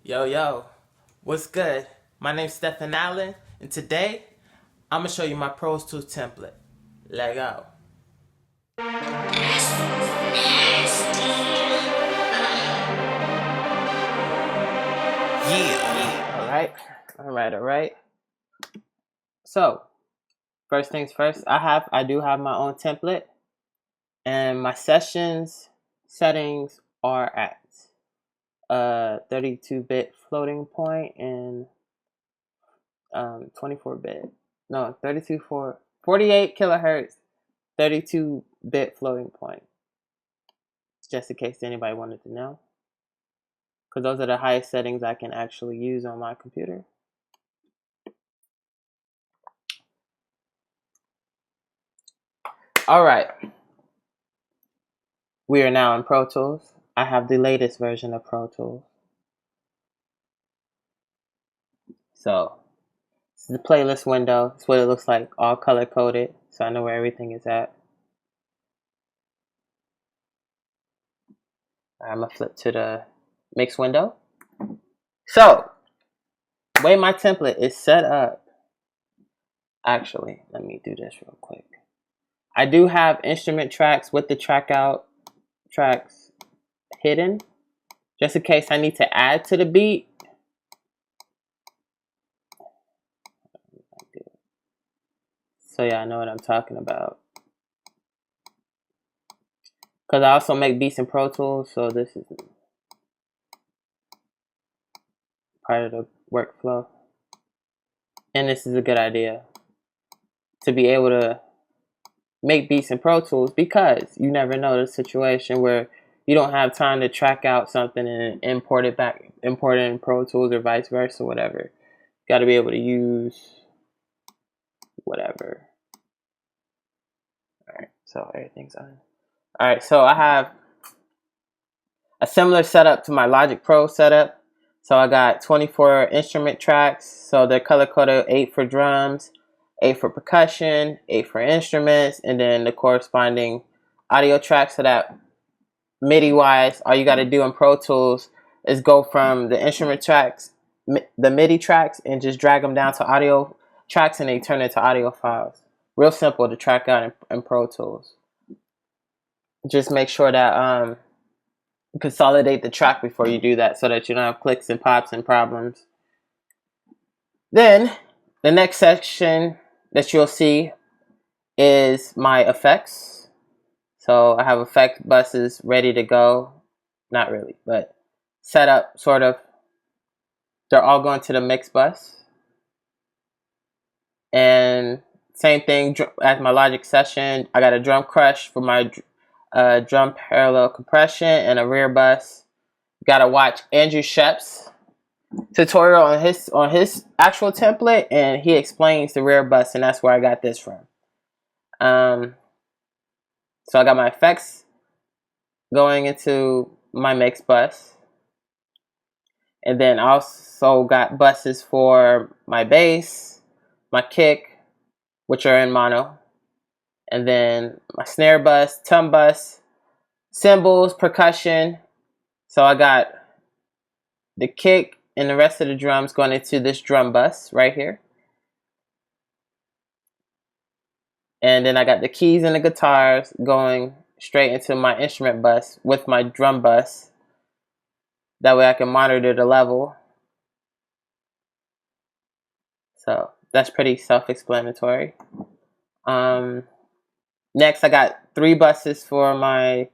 Yo, yo, what's good? My name's StephenAllen, and today I'm gonna show you my Pro Tools template. Let go. Yeah. All right. So, first things first, I do have my own template, and my sessions settings are at 32-bit floating point and 24-bit. No, 48 kilohertz, 32-bit floating point. Just in case anybody wanted to know, because those are the highest settings I can actually use on my computer. All right, we are now in Pro Tools. I have the latest version of Pro Tools. So this is the playlist window. It's what it looks like, all color coded, so I know where everything is at. I'm gonna flip to the mix window. So the way my template is set up, actually, let me do this real quick. I do have instrument tracks with the track out tracks hidden, just in case I need to add to the beat. So yeah, I know what I'm talking about. Because I also make beats in Pro Tools, so this is part of the workflow. And this is a good idea to be able to make beats in Pro Tools, because you never know the situation where you don't have time to track out something and import it in Pro Tools, or vice versa, whatever. Got to be able to use whatever. All right, so everything's on. All right, so I have a similar setup to my Logic Pro setup. So I got 24 instrument tracks. So they're color coded: 8 for drums, 8 for percussion, 8 for instruments, and then the corresponding audio tracks. So that MIDI wise, all you got to do in Pro Tools is go from the instrument tracks, the MIDI tracks, and just drag them down to audio tracks, and they turn into audio files. Real simple to track out in Pro Tools. Just make sure that consolidate the track before you do that, so that you don't have clicks and pops and problems. Then the next section that you'll see is my effects. So I have effect buses ready to go. Not really, but set up, sort of. They're all going to the mix bus. And same thing as my Logic session. I got a drum crush for my drum parallel compression and a rear bus. Gotta watch Andrew Shep's tutorial on his actual template, and he explains the rear bus, and that's where I got this from. So I got my effects going into my mix bus, and then I also got buses for my bass, my kick, which are in mono, and then my snare bus, tom bus, cymbals, percussion. So I got the kick and the rest of the drums going into this drum bus right here. And then I got the keys and the guitars going straight into my instrument bus with my drum bus. That way I can monitor the level. So that's pretty self-explanatory. Next, I got 3 buses for my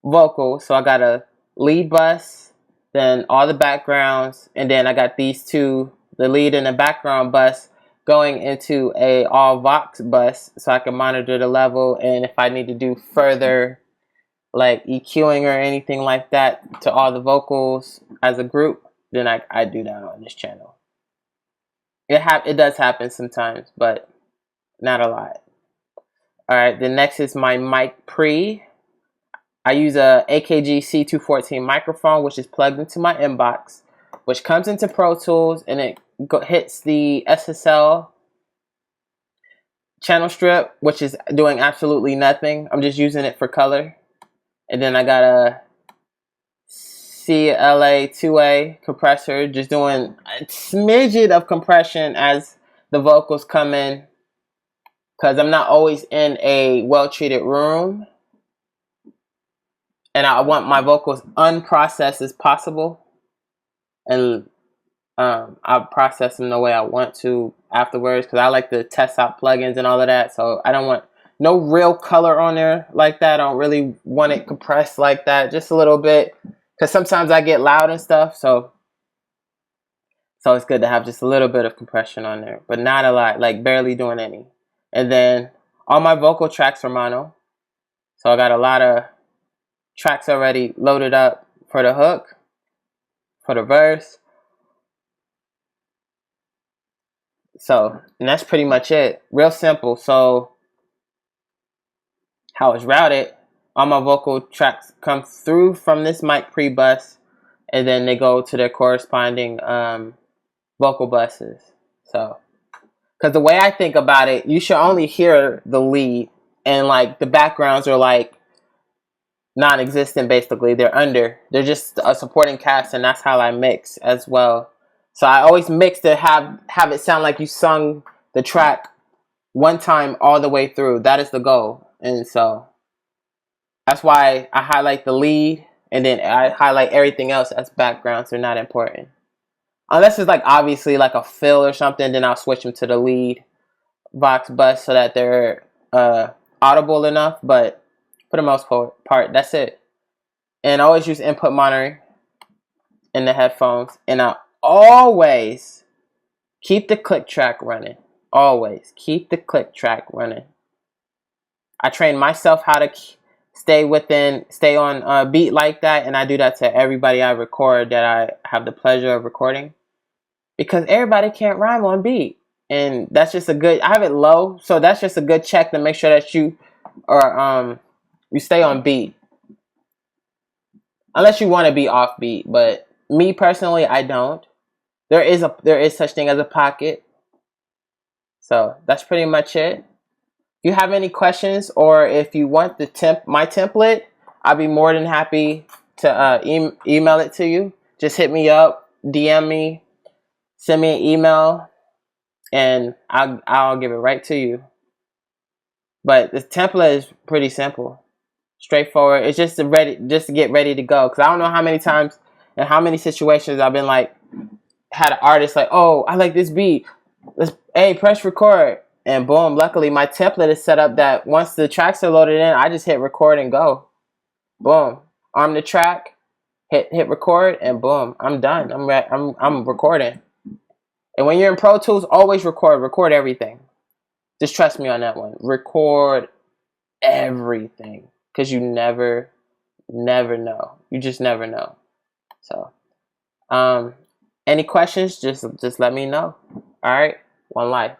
vocal. So I got a lead bus, then all the backgrounds, and then I got these 2, the lead and the background bus, going into a all Vox bus, so I can monitor the level, and if I need to do further like EQing or anything like that to all the vocals as a group, then I do that on this channel. It does happen sometimes, but not a lot. All right, the next is my mic pre. I use a AKG C214 microphone, which is plugged into my inbox, which comes into Pro Tools, and it hits the SSL channel strip, which is doing absolutely nothing. I'm just using it for color. And then I got a CLA 2A compressor, just doing a smidget of compression as the vocals come in, because I'm not always in a well-treated room, and I want my vocals unprocessed as possible, and I'll process them the way I want to afterwards, because I like to test out plugins and all of that. So I don't want no real color on there like that. I don't really want it compressed like that, just a little bit, because sometimes I get loud and stuff. So it's good to have just a little bit of compression on there, but not a lot, like barely doing any. And then all my vocal tracks are mono, so I got a lot of tracks already loaded up for the hook, for the verse. So, and that's pretty much it. Real simple. So how it's routed, all my vocal tracks come through from this mic pre-bus, and then they go to their corresponding vocal buses. So, because the way I think about it, you should only hear the lead, and like the backgrounds are like non-existent. Basically, they're just a supporting cast, and that's how I mix as well. So I always mix to have it sound like you sung the track one time all the way through. That is the goal. And so that's why I highlight the lead, and then I highlight everything else as backgrounds. They're not important. Unless it's like obviously like a fill or something, then I'll switch them to the lead Vox bus so that they're audible enough. But for the most part, that's it. And I always use input monitoring in the headphones, and I always keep the click track running. Always keep the click track running. I train myself how to stay on a beat like that, and I do that to everybody I record that I have the pleasure of recording, because everybody can't rhyme on beat, and that's just a good. I have it low, so that's just a good check to make sure that you stay on beat, unless you want to be off beat. But me personally, I don't. There is such thing as a pocket. So that's pretty much it. If you have any questions, or if you want my template, I'll be more than happy to email it to you. Just hit me up, DM me, send me an email, and I'll give it right to you. But the template is pretty simple, straightforward. It's just to get ready to go. Because I don't know how many times and how many situations I've been like, had an artist like, oh, I like this beat. Hey, press record. And boom, luckily my template is set up that once the tracks are loaded in, I just hit record and go. Boom. Arm the track, hit record, and boom, I'm done. I'm recording. And when you're in Pro Tools, always record everything. Just trust me on that one. Record everything, because you never know. You just never know. So, any questions, just let me know. All right, one life.